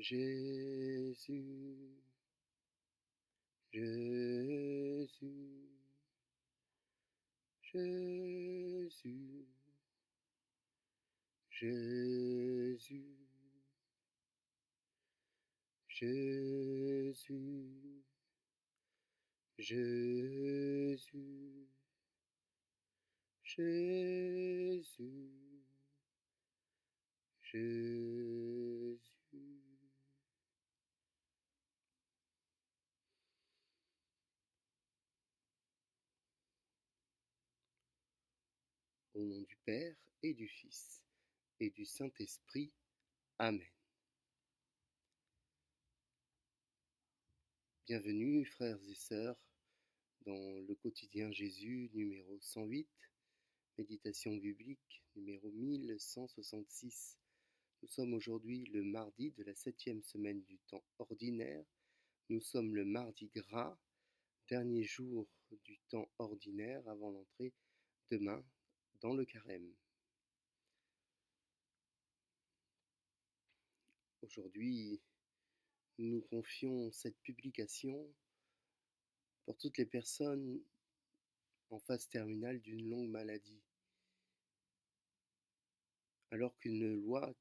Jésus, Jésus, Jésus, Jésus, Jésus, Jésus, Jésus, Jésus. Au nom du Père et du Fils et du Saint-Esprit. Amen. Bienvenue, frères et sœurs, dans le quotidien Jésus numéro 108, méditation biblique numéro 1166. Nous sommes aujourd'hui le mardi de la 7e semaine du temps ordinaire. Nous sommes le mardi gras, dernier jour du temps ordinaire avant l'entrée demain dans le carême. Aujourd'hui, nous confions cette publication pour toutes les personnes en phase terminale d'une longue maladie. Alors qu'une loi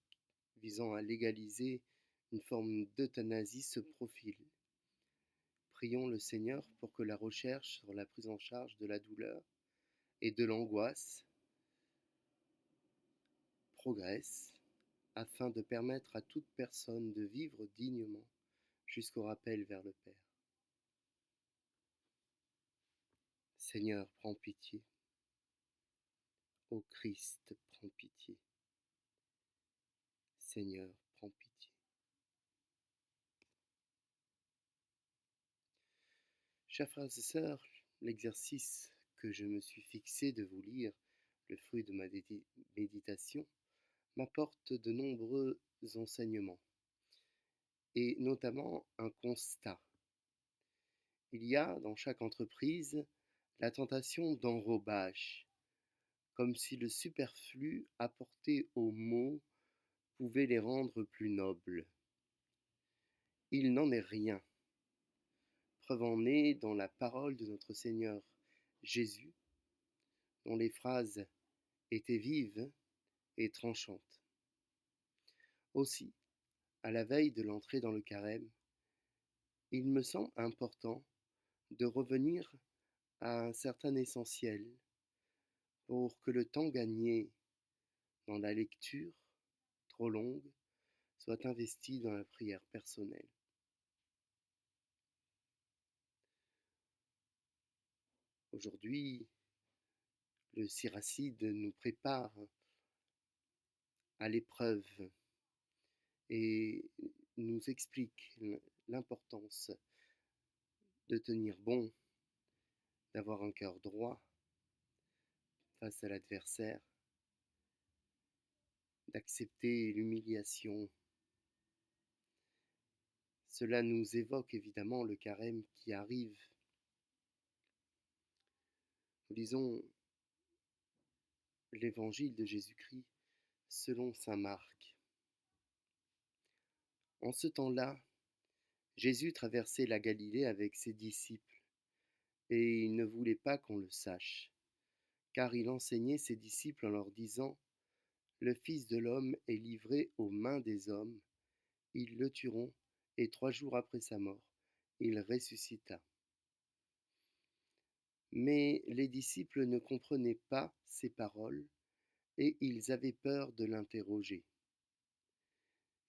visant à légaliser une forme d'euthanasie se profile. Prions le Seigneur pour que la recherche sur la prise en charge de la douleur et de l'angoisse progresse afin de permettre à toute personne de vivre dignement jusqu'au rappel vers le Père. Seigneur, prends pitié. Ô Christ, prends pitié. Seigneur, prends pitié. Chers frères et sœurs, l'exercice que je me suis fixé de vous lire, le fruit de ma méditation, m'apporte de nombreux enseignements, et notamment un constat. Il y a dans chaque entreprise la tentation d'enrobage, comme si le superflu apporté aux mots pouvait les rendre plus nobles. Il n'en est rien. Preuve en est dans la parole de notre Seigneur Jésus, dont les phrases étaient vives et tranchantes. Aussi, à la veille de l'entrée dans le carême, il me semble important de revenir à un certain essentiel pour que le temps gagné dans la lecture, trop longue, soit investi dans la prière personnelle. Aujourd'hui, le Siracide nous prépare à l'épreuve et nous explique l'importance de tenir bon, d'avoir un cœur droit face à l'adversaire, d'accepter l'humiliation. Cela nous évoque évidemment le carême qui arrive. Nous lisons l'évangile de Jésus-Christ selon saint Marc. En ce temps-là, Jésus traversait la Galilée avec ses disciples, et il ne voulait pas qu'on le sache, car il enseignait ses disciples en leur disant : Le Fils de l'homme est livré aux mains des hommes, ils le tueront, et 3 jours après sa mort, il ressuscita. Mais les disciples ne comprenaient pas ces paroles, et ils avaient peur de l'interroger.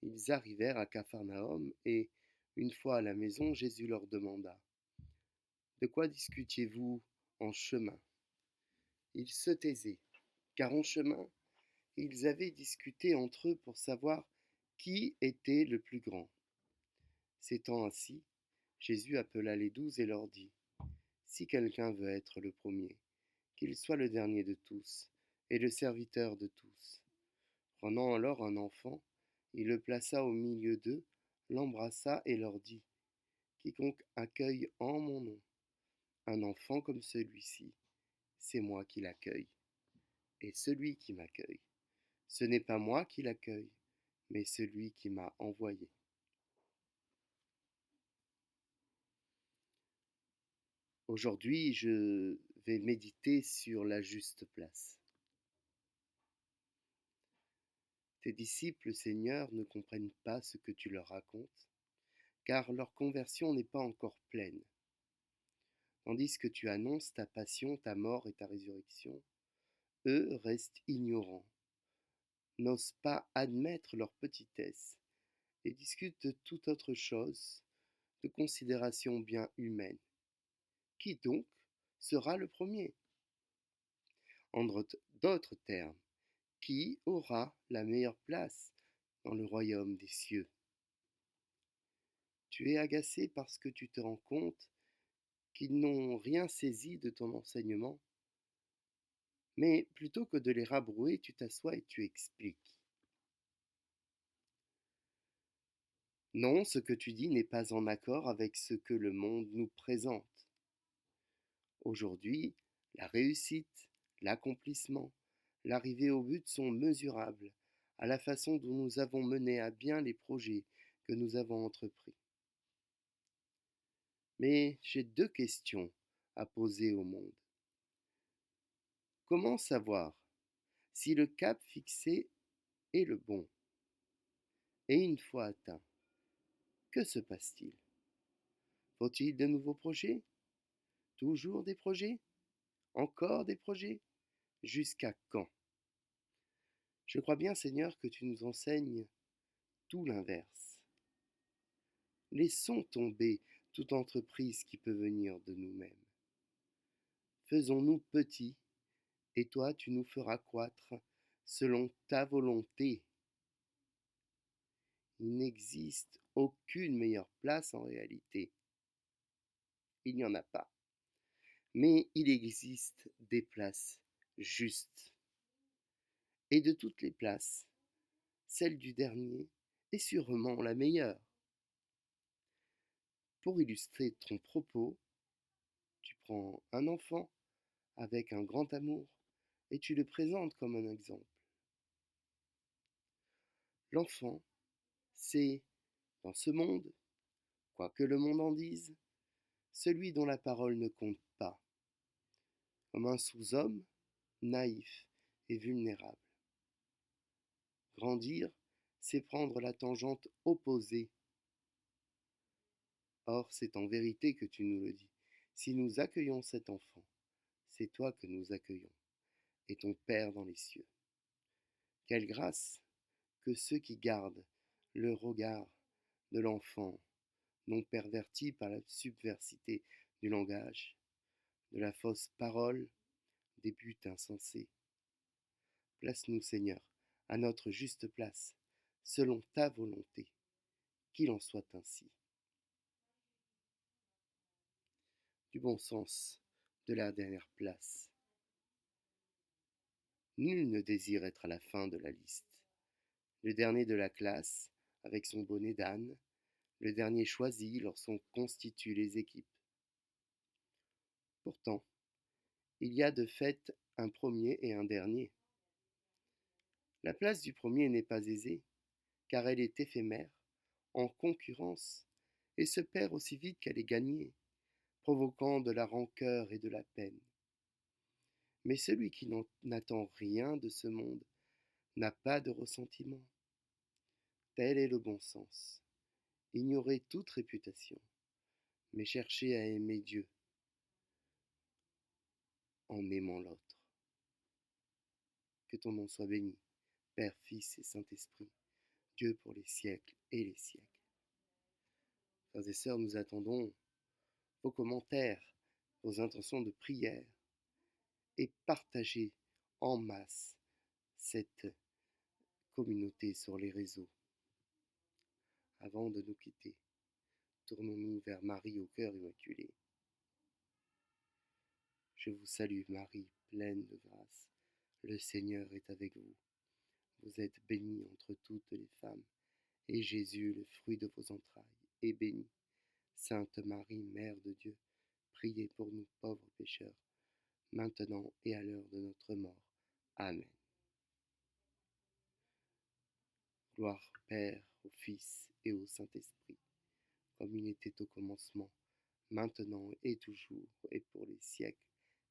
Ils arrivèrent à Capharnaüm, et, une fois à la maison, Jésus leur demanda : De quoi discutiez-vous en chemin ? Ils se taisaient, car en chemin, ils avaient discuté entre eux pour savoir qui était le plus grand. S'étant assis, Jésus appela les 12 et leur dit : Si quelqu'un veut être le premier, qu'il soit le dernier de tous et le serviteur de tous. Prenant alors un enfant, il le plaça au milieu d'eux, l'embrassa et leur dit : Quiconque accueille en mon nom un enfant comme celui-ci, c'est moi qui l'accueille. Et celui qui m'accueille, ce n'est pas moi qui l'accueille, mais celui qui m'a envoyé. Aujourd'hui, je vais méditer sur la juste place. Tes disciples, Seigneur, ne comprennent pas ce que tu leur racontes, car leur conversion n'est pas encore pleine. Tandis que tu annonces ta passion, ta mort et ta résurrection, eux restent ignorants, n'osent pas admettre leur petitesse et discutent de toute autre chose, de considérations bien humaines. Qui donc sera le premier? En d'autres termes, qui aura la meilleure place dans le royaume des cieux? Tu es agacé parce que tu te rends compte qu'ils n'ont rien saisi de ton enseignement, mais plutôt que de les rabrouer, tu t'assois et tu expliques. Non, ce que tu dis n'est pas en accord avec ce que le monde nous présente. Aujourd'hui, la réussite, l'accomplissement, l'arrivée au but sont mesurables à la façon dont nous avons mené à bien les projets que nous avons entrepris. Mais j'ai deux questions à poser au monde. Comment savoir si le cap fixé est le bon? Et une fois atteint, que se passe-t-il? Faut-il de nouveaux projets? Toujours des projets? Encore des projets? Jusqu'à quand? Je crois bien, Seigneur, que tu nous enseignes tout l'inverse. Laissons tomber toute entreprise qui peut venir de nous-mêmes. Faisons-nous petits, et toi tu nous feras croître selon ta volonté. Il n'existe aucune meilleure place en réalité. Il n'y en a pas. Mais il existe des places justes. Et de toutes les places, celle du dernier est sûrement la meilleure. Pour illustrer ton propos, tu prends un enfant avec un grand amour et tu le présentes comme un exemple. L'enfant, c'est, dans ce monde, quoi que le monde en dise, celui dont la parole ne compte pas, comme un sous-homme, naïf et vulnérable. Grandir, c'est prendre la tangente opposée. Or, c'est en vérité que tu nous le dis. Si nous accueillons cet enfant, c'est toi que nous accueillons, et ton Père dans les cieux. Quelle grâce que ceux qui gardent le regard de l'enfant, non perverti par la subversité du langage, de la fausse parole, des buts insensés. Place-nous, Seigneur, à notre juste place, selon ta volonté, qu'il en soit ainsi. Du bon sens, de la dernière place. Nul ne désire être à la fin de la liste. Le dernier de la classe, avec son bonnet d'âne, le dernier choisi lorsqu'on constitue les équipes. Pourtant, il y a de fait un premier et un dernier. La place du premier n'est pas aisée, car elle est éphémère, en concurrence, et se perd aussi vite qu'elle est gagnée, provoquant de la rancœur et de la peine. Mais celui qui n'attend rien de ce monde n'a pas de ressentiment. Tel est le bon sens. Ignorer toute réputation, mais chercher à aimer Dieu en aimant l'autre. Que ton nom soit béni, Père, Fils et Saint-Esprit, Dieu pour les siècles et les siècles. Frères et sœurs, nous attendons vos commentaires, vos intentions de prière et partagez en masse cette communauté sur les réseaux. Avant de nous quitter, tournons-nous vers Marie au cœur immaculé. Je vous salue Marie, pleine de grâce. Le Seigneur est avec vous. Vous êtes bénie entre toutes les femmes, et Jésus, le fruit de vos entrailles, est béni. Sainte Marie, Mère de Dieu, priez pour nous pauvres pécheurs, maintenant et à l'heure de notre mort. Amen. Gloire au Père, au Fils et au Saint-Esprit, comme il était au commencement, maintenant et toujours, et pour les siècles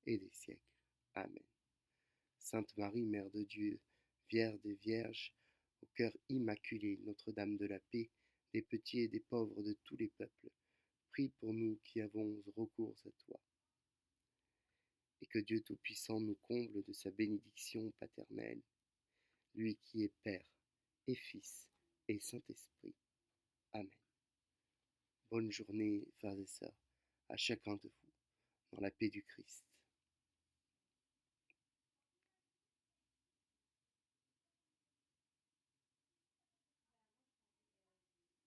et des siècles. Amen. Sainte Marie, Mère de Dieu, Vierge des Vierges, au cœur immaculé, Notre-Dame de la paix, des petits et des pauvres de tous les peuples, prie pour nous qui avons recours à toi. Et que Dieu Tout-Puissant nous comble de sa bénédiction paternelle, lui qui est Père et Fils et Saint-Esprit. Amen. Bonne journée, frères et sœurs, à chacun de vous, dans la paix du Christ.